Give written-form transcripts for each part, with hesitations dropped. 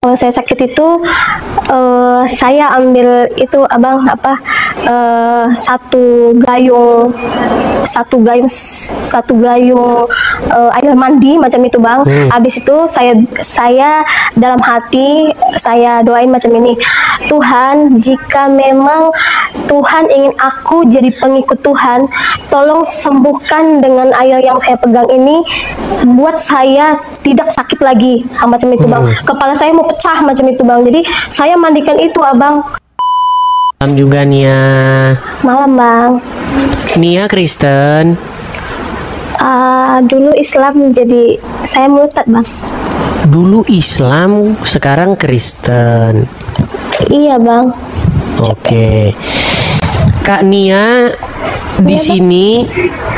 Kalau saya sakit itu saya ambil itu abang satu gayung air mandi macam itu bang. Habis itu saya dalam hati saya doain macam ini, Tuhan, jika memang Tuhan ingin aku jadi pengikut Tuhan, tolong sembuhkan dengan air yang saya pegang ini, buat saya tidak sakit lagi, macam itu bang. Kepala saya mau pecah macam itu bang. Jadi saya mandikan itu abang. Malam juga Nia. Malam bang. Nia Kristen. Dulu Islam, jadi saya murtad bang. Dulu Islam, sekarang Kristen. Iya bang. Oke. Kak Nia di sini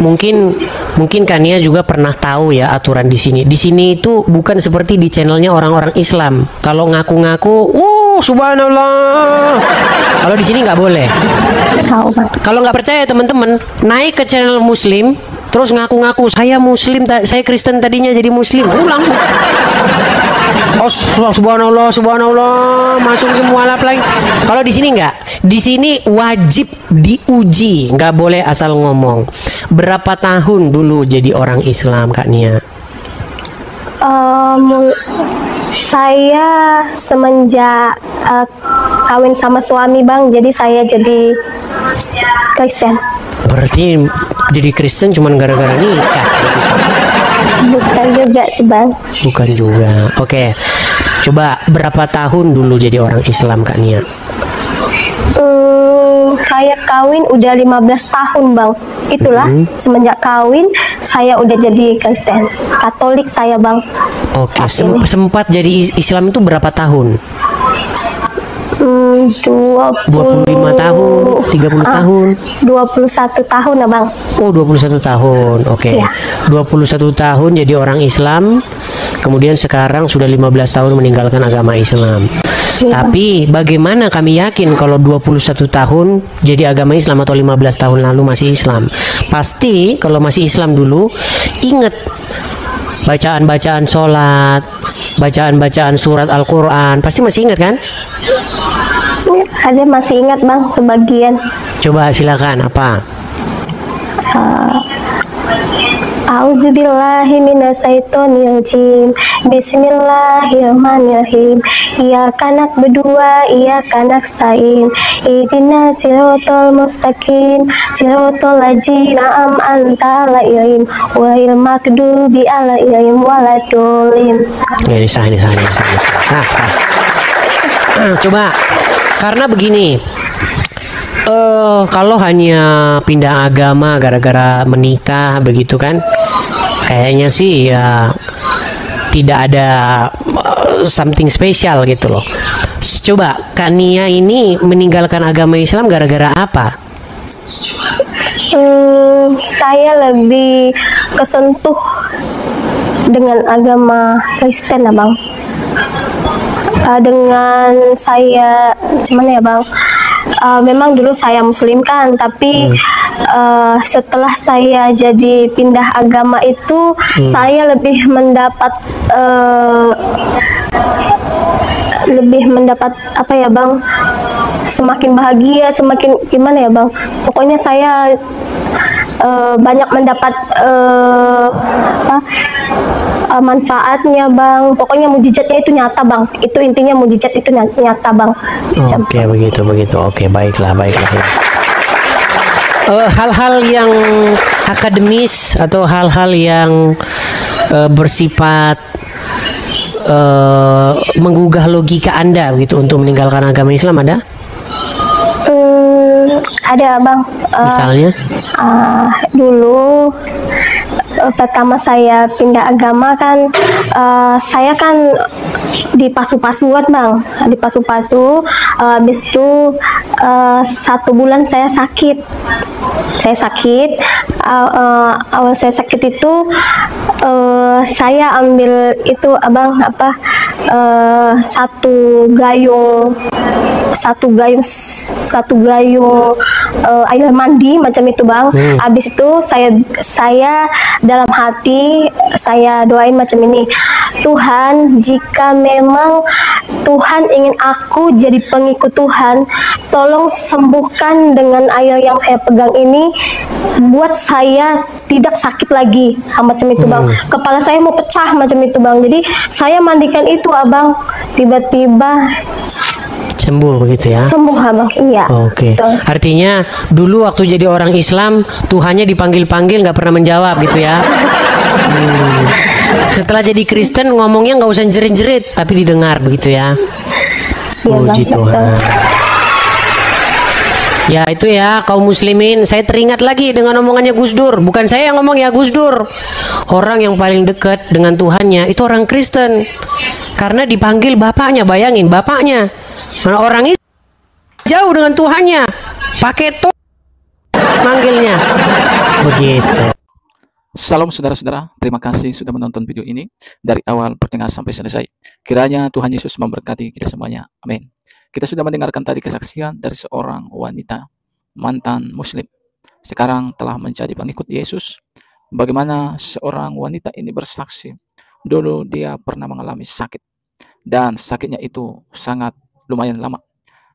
mungkin Kak Nia juga pernah tahu ya aturan di sini. Di sini itu bukan seperti di channelnya orang-orang Islam. Kalau ngaku-ngaku, subhanallah. Kalau di sini nggak boleh. Tahu bang. Kalau nggak percaya teman-teman, naik ke channel Muslim, terus ngaku-ngaku saya Muslim, saya Kristen tadinya jadi Muslim, langsung. Oh subhanallah, subhanallah, masuk semua lap lagi. Kalau di sini nggak, di sini wajib diuji, nggak boleh asal ngomong. Berapa tahun dulu jadi orang Islam Kak Nia? Saya semenjak kawin sama suami bang, jadi saya jadi Kristen. Berarti jadi Kristen cuma gara-gara nikah? Bukan juga sih bang. Bukan juga. Oke. Coba berapa tahun dulu jadi orang Islam Kak Nia? Saya kawin udah 15 tahun bang. Itulah semenjak kawin saya udah jadi Kristen. Katolik saya bang. Oke. Sempat jadi Islam itu berapa tahun? 25 tahun, 30 tahun, 21 tahun abang. Oh 21 tahun, oke. Ya. 21 tahun jadi orang Islam, kemudian sekarang sudah 15 tahun meninggalkan agama Islam. Ya. Tapi bagaimana kami yakin kalau 21 tahun jadi agama Islam atau 15 tahun lalu masih Islam? Pasti kalau masih Islam dulu, ingat bacaan-bacaan sholat, bacaan-bacaan surat Al-Quran, pasti masih ingat kan? Ada masih ingat bang sebagian. Coba silakan apa? A'udzubillahi minasyaitonirrajim. Bismillahirrahmanirrahim. Iyyaka na'budu wa iyyaka nasta'in. Ihdinas siratal mustaqim. Siratal ladzina an'amta 'alaihim ghairil maghdubi 'alaihim waladdallin. Ini sah. Coba, karena begini. Kalau hanya pindah agama gara-gara menikah begitu kan, kayaknya sih ya tidak ada something spesial gitu loh. Coba Kak Nia ini meninggalkan agama Islam gara-gara apa? Saya lebih kesentuh dengan agama Kristen abang. Dengan saya cuman ya bang, memang dulu saya Muslim kan, tapi setelah saya jadi pindah agama itu saya lebih mendapat apa ya bang, semakin bahagia, semakin gimana ya bang, pokoknya saya banyak mendapat manfaatnya bang, pokoknya mujizatnya itu nyata bang, itu intinya mujizat itu nyata bang. Oke, begitu. Oke, baiklah. Hal-hal yang akademis atau hal-hal yang bersifat menggugah logika Anda begitu untuk meninggalkan agama Islam ada? Ada bang. Misalnya? Dulu pertama saya pindah agama kan, saya kan dipasu-pasuan bang, habis itu 1 bulan saya sakit. Awal saya sakit itu saya ambil itu abang satu gayung air mandi macam itu bang. Habis itu saya dalam hati saya doain macam ini, Tuhan, jika memang Tuhan ingin aku jadi pengikut Tuhan, tolong sembuhkan dengan air yang saya pegang ini, buat saya tidak sakit lagi, macam itu Bang. Kepala saya mau pecah macam itu Bang. Jadi saya mandikan itu Abang, tiba-tiba Sembuh begitu ya? sembuh Abang. Iya. Oke. Betul. Artinya dulu waktu jadi orang Islam, Tuhannya dipanggil-panggil nggak pernah menjawab gitu ya? Setelah jadi Kristen ngomongnya nggak usah jerit-jerit, tapi didengar begitu ya? Iya, Puji Bang, betul. Tuhan. Ya itu ya kaum muslimin, saya teringat lagi dengan omongannya Gus Dur. Bukan saya yang ngomong ya, Gus Dur. Orang yang paling dekat dengan Tuhannya itu orang Kristen. Karena dipanggil bapaknya, bayangin bapaknya. Nah, orang itu jauh dengan Tuhannya. Pakai manggilnya. Begitu. Salam saudara-saudara, terima kasih sudah menonton video ini dari awal pertengahan sampai selesai. Kiranya Tuhan Yesus memberkati kita semuanya. Amin. Kita sudah mendengarkan tadi kesaksian dari seorang wanita mantan muslim. Sekarang telah menjadi pengikut Yesus. Bagaimana seorang wanita ini bersaksi. Dulu dia pernah mengalami sakit. Dan sakitnya itu sangat lumayan lama.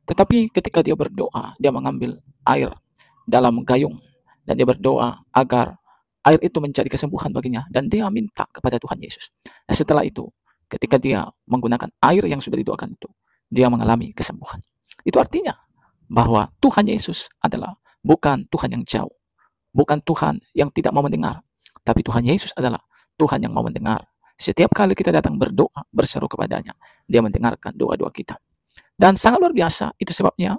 Tetapi ketika dia berdoa, dia mengambil air dalam gayung. Dan dia berdoa agar air itu menjadi kesembuhan baginya. Dan dia minta kepada Tuhan Yesus. Nah, setelah itu, ketika dia menggunakan air yang sudah didoakan itu, dia mengalami kesembuhan. Itu artinya bahwa Tuhan Yesus adalah bukan Tuhan yang jauh. Bukan Tuhan yang tidak mau mendengar. Tapi Tuhan Yesus adalah Tuhan yang mau mendengar. Setiap kali kita datang berdoa, berseru kepadanya, dia mendengarkan doa-doa kita. Dan sangat luar biasa, itu sebabnya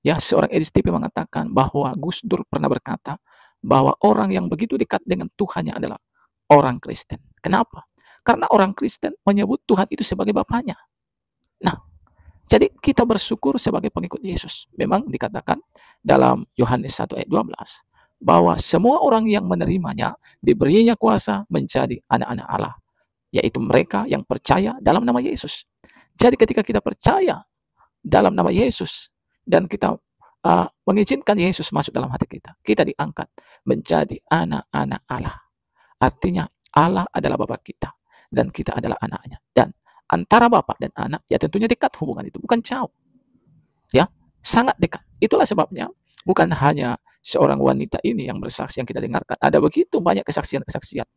ya seorang Edis TV mengatakan bahwa Gus Dur pernah berkata bahwa orang yang begitu dekat dengan Tuhannya adalah orang Kristen. Kenapa? Karena orang Kristen menyebut Tuhan itu sebagai Bapaknya. Nah, jadi kita bersyukur sebagai pengikut Yesus. Memang dikatakan dalam Yohanes 1 ayat 12 bahwa semua orang yang menerimanya diberinya kuasa menjadi anak-anak Allah, yaitu mereka yang percaya dalam nama Yesus. Jadi ketika kita percaya dalam nama Yesus dan kita mengizinkan Yesus masuk dalam hati kita, kita diangkat menjadi anak-anak Allah. Artinya Allah adalah Bapa kita dan kita adalah anaknya. Dan antara Bapa dan anak ya tentunya dekat hubungan itu, bukan jauh. Ya, sangat dekat. Itulah sebabnya bukan hanya seorang wanita ini yang bersaksi yang kita dengarkan. Ada begitu banyak kesaksian-kesaksian.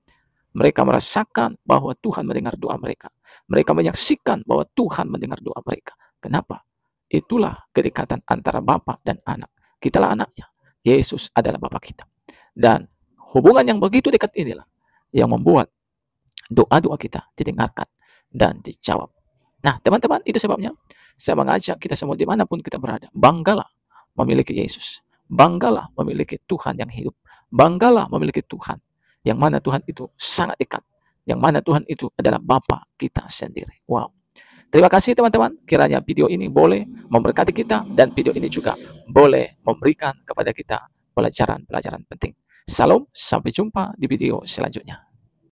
Mereka merasakan bahwa Tuhan mendengar doa mereka. Mereka menyaksikan bahwa Tuhan mendengar doa mereka. Kenapa? Itulah kedekatan antara Bapa dan anak. Kitalah anaknya. Yesus adalah Bapa kita. Dan hubungan yang begitu dekat inilah yang membuat doa-doa kita didengarkan dan dijawab. Nah, teman-teman, itu sebabnya saya mengajak kita semua dimanapun kita berada, banggalah memiliki Yesus. Banggalah memiliki Tuhan yang hidup. Banggalah memiliki Tuhan yang mana Tuhan itu sangat dekat. Yang mana Tuhan itu adalah Bapa kita sendiri. Wow. Terima kasih teman-teman. Kiranya video ini boleh memberkati kita dan video ini juga boleh memberikan kepada kita pelajaran-pelajaran penting. Salam, sampai jumpa di video selanjutnya.